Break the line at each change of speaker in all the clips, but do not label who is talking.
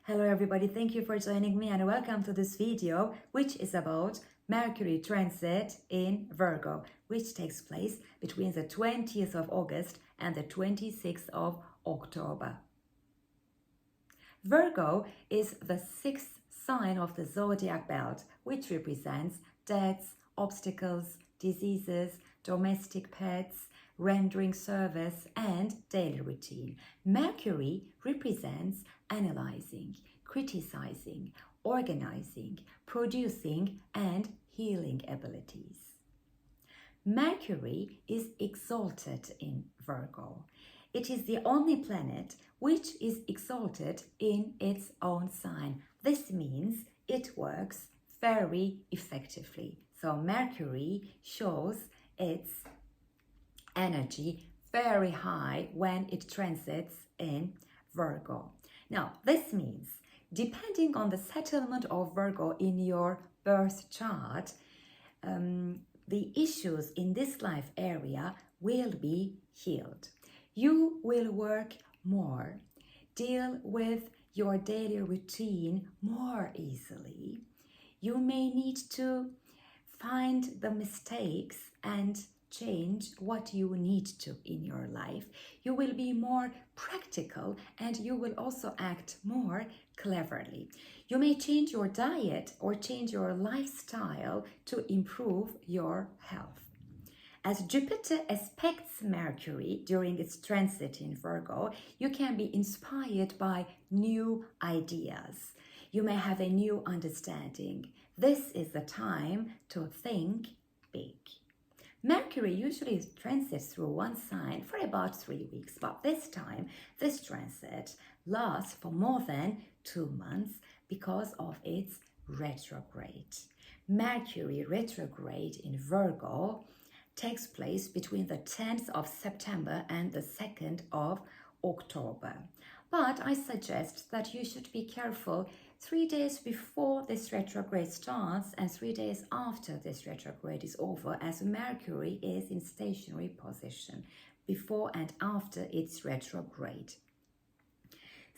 Hello everybody, thank you for joining me and welcome to this video which is about Mercury transit in Virgo, which takes place between the 20th of August and the 26th of October. Virgo is the sixth sign of the zodiac belt, which represents deaths, obstacles, diseases, domestic pets, rendering service, and daily routine. Mercury represents analyzing, criticizing, organizing, producing, and healing abilities. Mercury is exalted in Virgo. It is the only planet which is exalted in its own sign. This means it works very effectively. So Mercury shows its energy very high when it transits in Virgo. Now, this means depending on the settlement of Virgo in your birth chart, the issues in this life area will be healed. You will work more, deal with your daily routine more easily. You may need to find the mistakes and change what you need to in your life. You will be more practical and you will also act more cleverly. You may change your diet or change your lifestyle to improve your health. As Jupiter aspects Mercury during its transit in Virgo, you can be inspired by new ideas. You may have a new understanding. This is the time to think big. Mercury usually transits through one sign for about 3 weeks, but this time, this transit lasts for more than 2 months because of its retrograde. Mercury retrograde in Virgo takes place between the 10th of September and the 2nd of October. But I suggest that you should be careful 3 days before this retrograde starts and 3 days after this retrograde is over, as Mercury is in stationary position before and after its retrograde.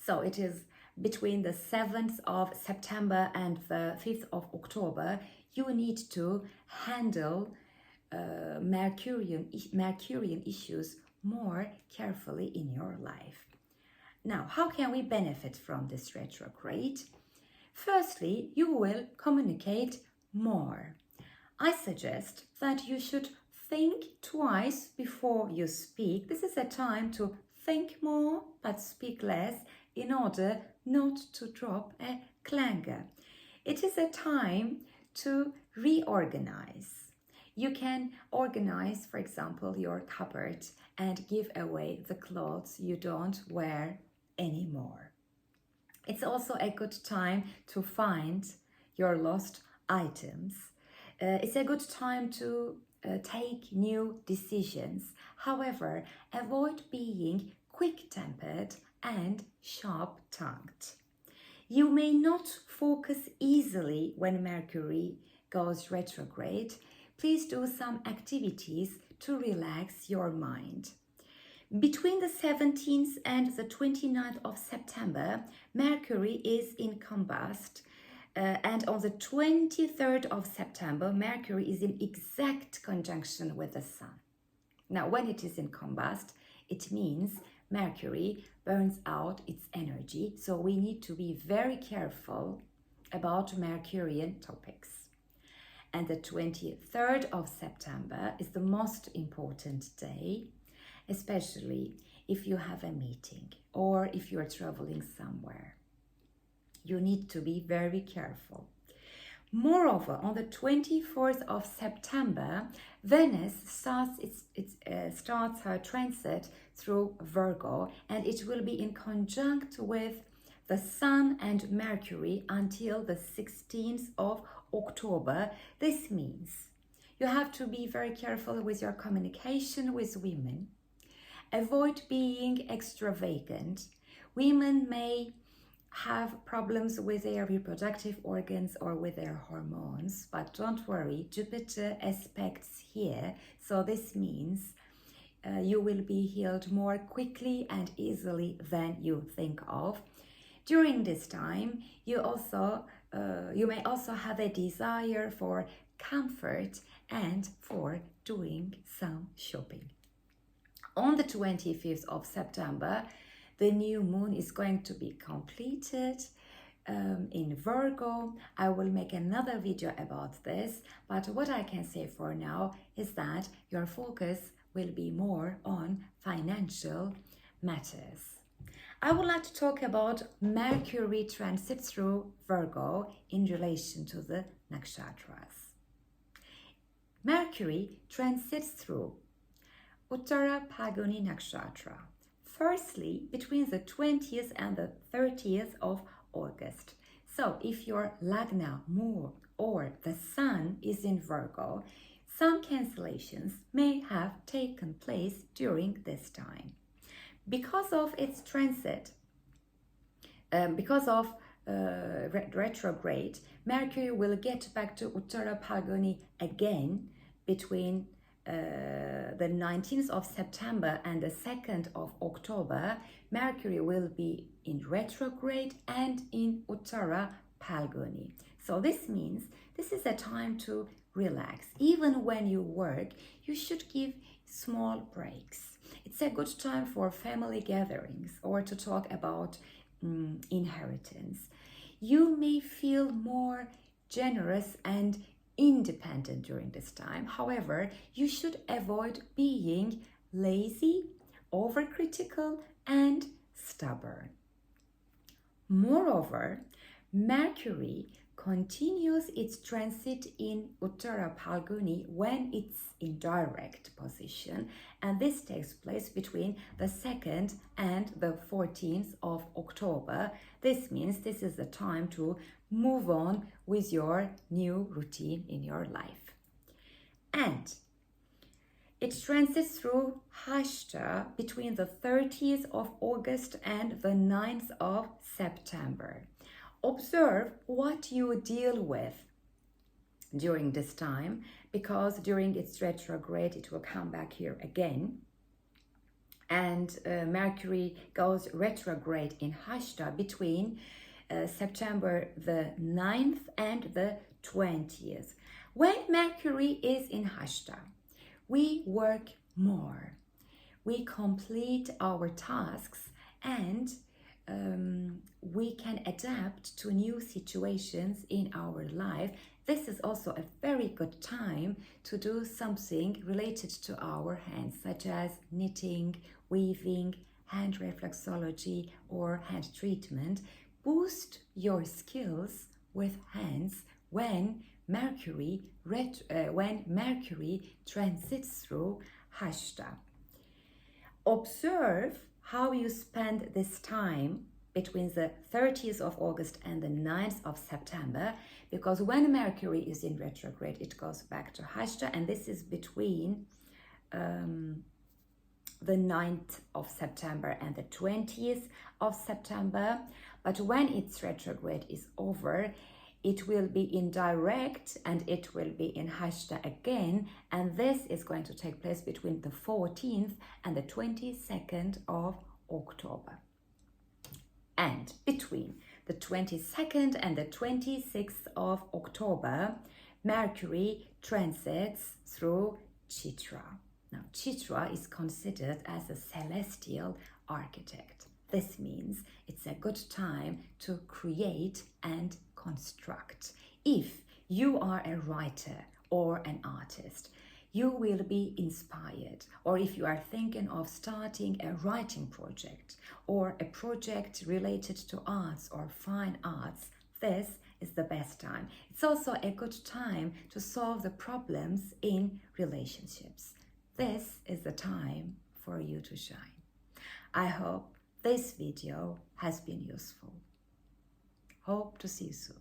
So it is between the 7th of September and the 5th of October, you need to handle Mercurian issues more carefully in your life. Now, how can we benefit from this retrograde? Firstly, you will communicate more. I suggest that you should think twice before you speak. This is a time to think more but speak less in order not to drop a clanger. It is a time to reorganize. You can organize, for example, your cupboard and give away the clothes you don't wear anymore. It's also a good time to find your lost items. It's a good time to take new decisions. However, avoid being quick-tempered and sharp-tongued. You may not focus easily when Mercury goes retrograde. Please do some activities to relax your mind. Between the 17th and the 29th of September, Mercury is in combust, and on the 23rd of September, Mercury is in exact conjunction with the Sun. Now, when it is in combust, it means Mercury burns out its energy, so we need to be very careful about Mercurian topics. And the 23rd of September is the most important day, especially if you have a meeting or if you're traveling somewhere. You need to be very careful. Moreover, on the 24th of September, Venus starts her transit through Virgo, and it will be in conjunct with the Sun and Mercury until the 16th of October. This means you have to be very careful with your communication with women. Avoid being extravagant. Women may have problems with their reproductive organs or with their hormones, but don't worry, Jupiter aspects here, so this means you will be healed more quickly and easily than you think of. During this time, you may also have a desire for comfort and for doing some shopping. On the 25th of September, the new moon is going to be completed in Virgo. I will make another video about this, but what I can say for now is that your focus will be more on financial matters. I would like to talk about Mercury transit through Virgo in relation to the nakshatras. Mercury transits through Uttara Phalguni nakshatra, firstly between the 20th and the 30th of August. So if your Lagna, moon, or the sun is in Virgo, some cancellations may have taken place during this time. Because of its transit, because of retrograde, Mercury will get back to Uttara Phalguni again between the 19th of September and the 2nd of October. Mercury will be in retrograde and in Uttara Phalguni. So this means this is a time to relax. Even when you work, you should give small breaks. It's a good time for family gatherings or to talk about inheritance. You may feel more generous and independent during this time. However, you should avoid being lazy, overcritical, and stubborn. Moreover, Mercury continues its transit in Uttara Phalguni when it's in direct position, and this takes place between the 2nd and the 14th of October. This means this is the time to move on with your new routine in your life. And it transits through Hasta between the 30th of August and the 9th of September. Observe what you deal with during this time, because during its retrograde it will come back here again, and Mercury goes retrograde in Hasta between September the 9th and the 20th. When Mercury is in Hasta, we work more, we complete our tasks, and we can adapt to new situations in our life. This is also a very good time to do something related to our hands, such as knitting, weaving, hand reflexology, or hand treatment. Boost your skills with hands when Mercury transits through Hasta. Observe how you spend this time between the 30th of August and the 9th of September, because when Mercury is in retrograde, it goes back to Hasta, and this is between the 9th of September and the 20th of September. But when its retrograde is over, it will be in direct and it will be in Hasta again, and this is going to take place between the 14th and the 22nd of October. And between the 22nd and the 26th of October, Mercury transits through Chitra. Now, Chitra is considered as a celestial architect. This means it's a good time to create and construct. If you are a writer or an artist, you will be inspired. Or if you are thinking of starting a writing project or a project related to arts or fine arts, this is the best time. It's also a good time to solve the problems in relationships. This is the time for you to shine. I hope this video has been useful. Hope to see you soon.